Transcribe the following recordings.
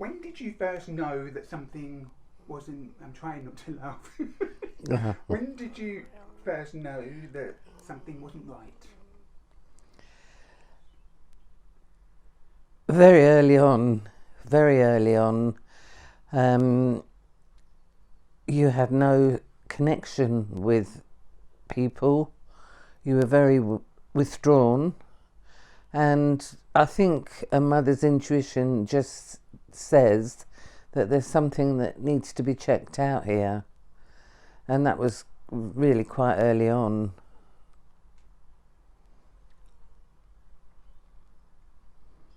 When did you first know that something wasn't... I'm trying not to laugh. When did you first know that something wasn't right? Very early on. Very early on. You had no connection with people. You were very withdrawn. And I think a mother's intuition just says that there's something that needs to be checked out here. And that was really quite early on.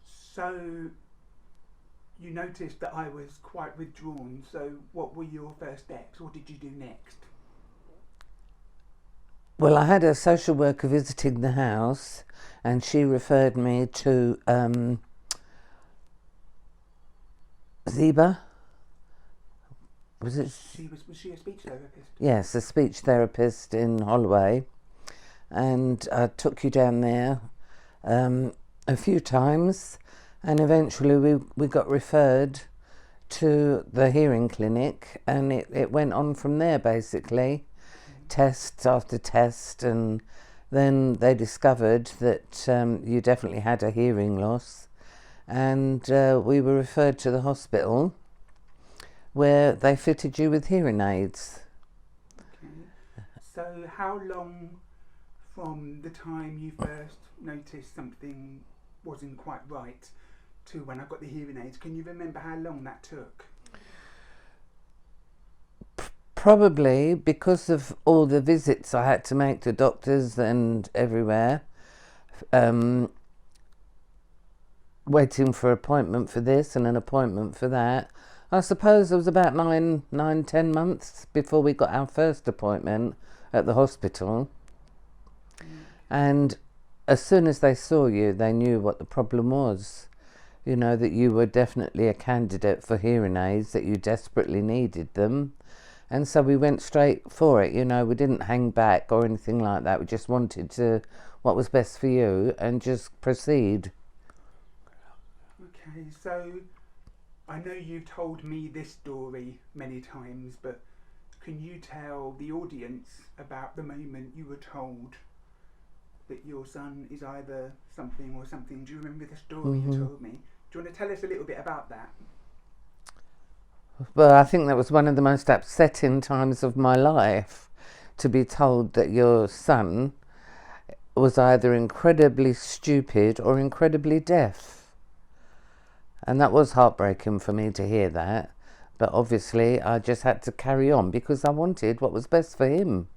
So you noticed that I was quite withdrawn, so what were your first steps? What did you do next? Well, I had a social worker visiting the house, and she referred me to Zeba. Was she a speech therapist? Yes, a speech therapist in Holloway. And I took you down there a few times, and eventually we got referred to the hearing clinic, and it went on from there basically. Test after test, and then they discovered that you definitely had a hearing loss, and we were referred to the hospital where they fitted you with hearing aids. Okay. So how long from the time you first noticed something wasn't quite right to when I got the hearing aids, can you remember how long that took? Probably because of all the visits I had to make to doctors and everywhere, waiting for an appointment for this and an appointment for that. I suppose it was about 10 months before we got our first appointment at the hospital. And as soon as they saw you, they knew what the problem was. You know, that you were definitely a candidate for hearing aids, that you desperately needed them. And so we went straight for it, you know, we didn't hang back or anything like that. We just wanted to, what was best for you, and just proceed. Okay, so I know you've told me this story many times, but can you tell the audience about the moment you were told that your son is either something or something? Do you remember the story you told me? Do you want to tell us a little bit about that? Well, I think that was one of the most upsetting times of my life, to be told that your son was either incredibly stupid or incredibly deaf. And that was heartbreaking for me to hear that. But obviously I just had to carry on because I wanted what was best for him.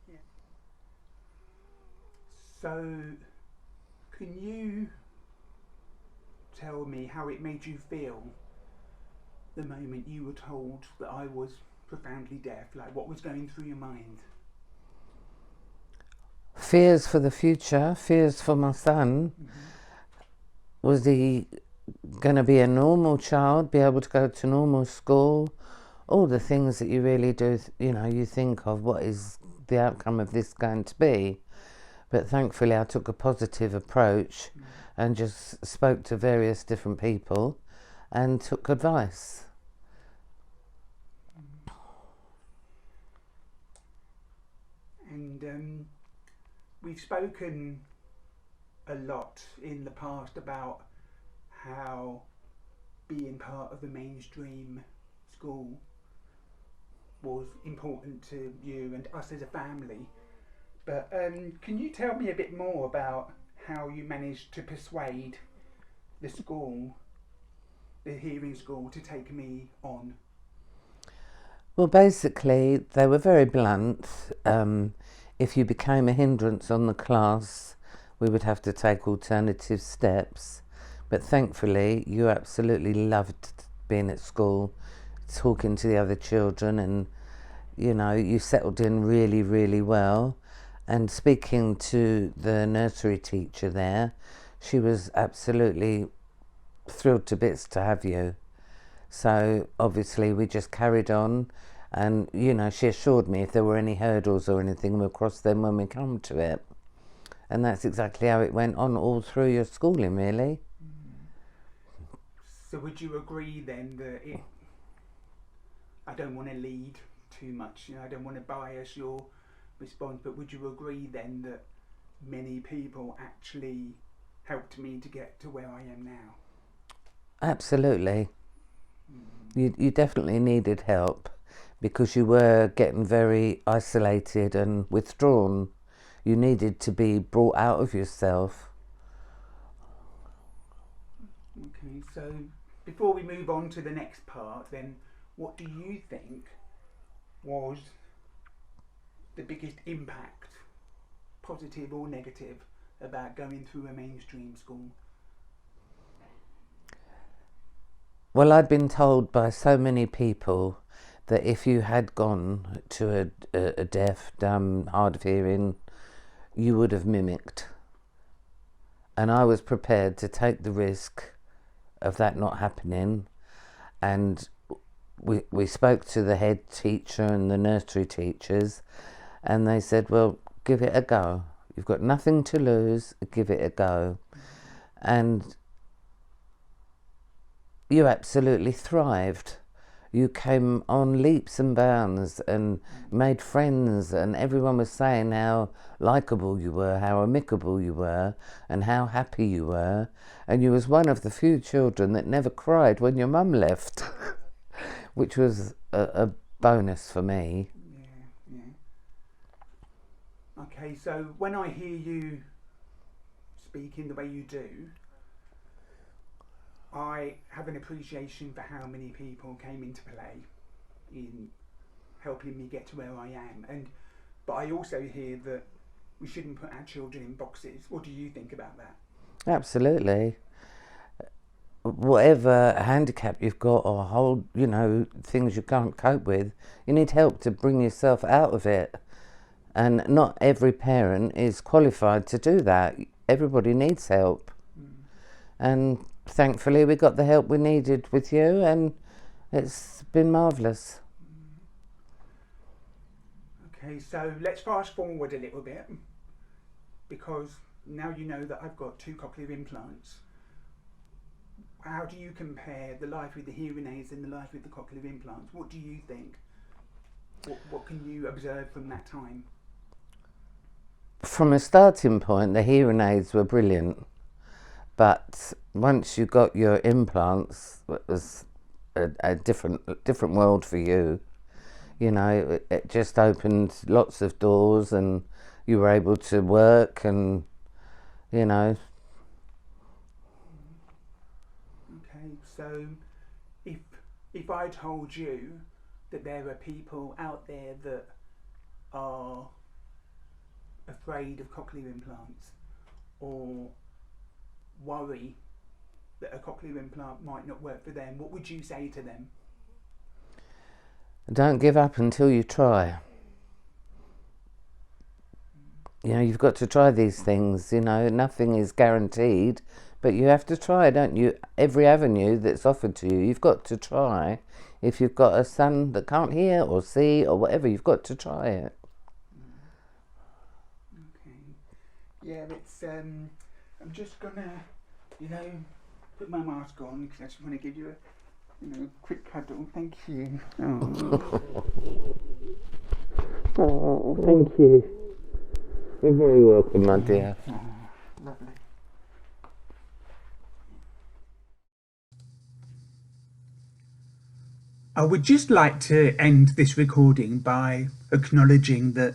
Yeah. So, can you tell me how it made you feel the moment you were told that I was profoundly deaf? Like, what was going through your mind? Fears for the future, fears for my son. Was he going to be a normal child, be able to go to normal school? All the things that you really do, you know, you think of, what is the outcome of this going to be? But thankfully I took a positive approach and just spoke to various different people and took advice. And we've spoken a lot in the past about how being part of the mainstream school was important to you and us as a family. But can you tell me a bit more about how you managed to persuade the school, the hearing school, to take me on? Well, basically, they were very blunt. If you became a hindrance on the class, we would have to take alternative steps. But thankfully, you absolutely loved being at school, talking to the other children, and, you know, you settled in really, really well. And speaking to the nursery teacher there, she was absolutely thrilled to bits to have you. So obviously we just carried on, and, you know, she assured me if there were any hurdles or anything, we'll cross them when we come to it. And that's exactly how it went on all through your schooling, really. So would you agree then that I don't want to lead too much, I don't want to bias your response, but would you agree then that many people actually helped me to get to where I am now? Absolutely. You definitely needed help because you were getting very isolated and withdrawn. You needed to be brought out of yourself. Okay, so before we move on to the next part, then what do you think was the biggest impact, positive or negative, about going through a mainstream school? Well, I'd been told by so many people that if you had gone to a deaf, dumb, hard of hearing, you would have mimicked. And I was prepared to take the risk of that not happening. And we spoke to the head teacher and the nursery teachers, and they said, well, give it a go. You've got nothing to lose, give it a go. And you absolutely thrived. You came on leaps and bounds and made friends, and everyone was saying how likeable you were, how amicable you were, and how happy you were. And you was one of the few children that never cried when your mum left, which was a bonus for me. Yeah. Okay, so when I hear you speaking the way you do, I have an appreciation for how many people came into play in helping me get to where I am, but I also hear that we shouldn't put our children in boxes. What do you think about that? Absolutely. Whatever handicap you've got or whole, things you can't cope with, you need help to bring yourself out of it. And not every parent is qualified to do that. Everybody needs help. And thankfully we got the help we needed with you, and it's been marvellous. Okay, so let's fast forward a little bit, because now you know that I've got 2 cochlear implants. How do you compare the life with the hearing aids and the life with the cochlear implants? What do you think? What can you observe from that time? From a starting point, the hearing aids were brilliant. But once you got your implants, it was a different world for you. It just opened lots of doors, and you were able to work, and Okay, so if I told you that there are people out there that are afraid of cochlear implants, or worry that a cochlear implant might not work for them, what would you say to them? Don't give up until you try. You've got to try these things. Nothing is guaranteed, but you have to try, don't you? Every avenue that's offered to you, you've got to try. If you've got a son that can't hear or see or whatever, you've got to try it. Okay. Yeah, it's I'm just gonna put my mask on, because I just want to give you a quick cuddle. Thank you. Oh, thank you. You're very welcome, my dear. Oh, lovely. I would just like to end this recording by acknowledging that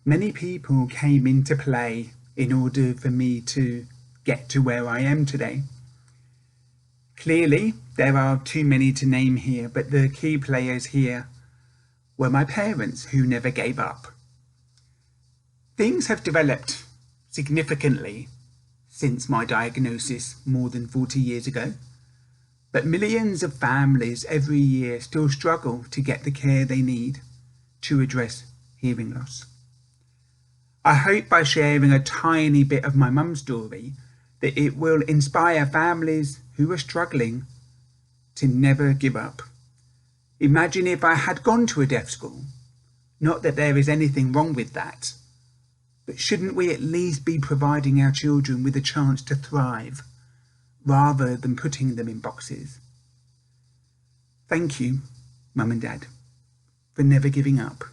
many people came into play in order for me to get to where I am today. Clearly, there are too many to name here, but the key players here were my parents, who never gave up. Things have developed significantly since my diagnosis more than 40 years ago, but millions of families every year still struggle to get the care they need to address hearing loss. I hope by sharing a tiny bit of my mum's story that it will inspire families who are struggling to never give up. Imagine if I had gone to a deaf school. Not that there is anything wrong with that, but shouldn't we at least be providing our children with a chance to thrive, rather than putting them in boxes. Thank you, Mum and Dad, for never giving up.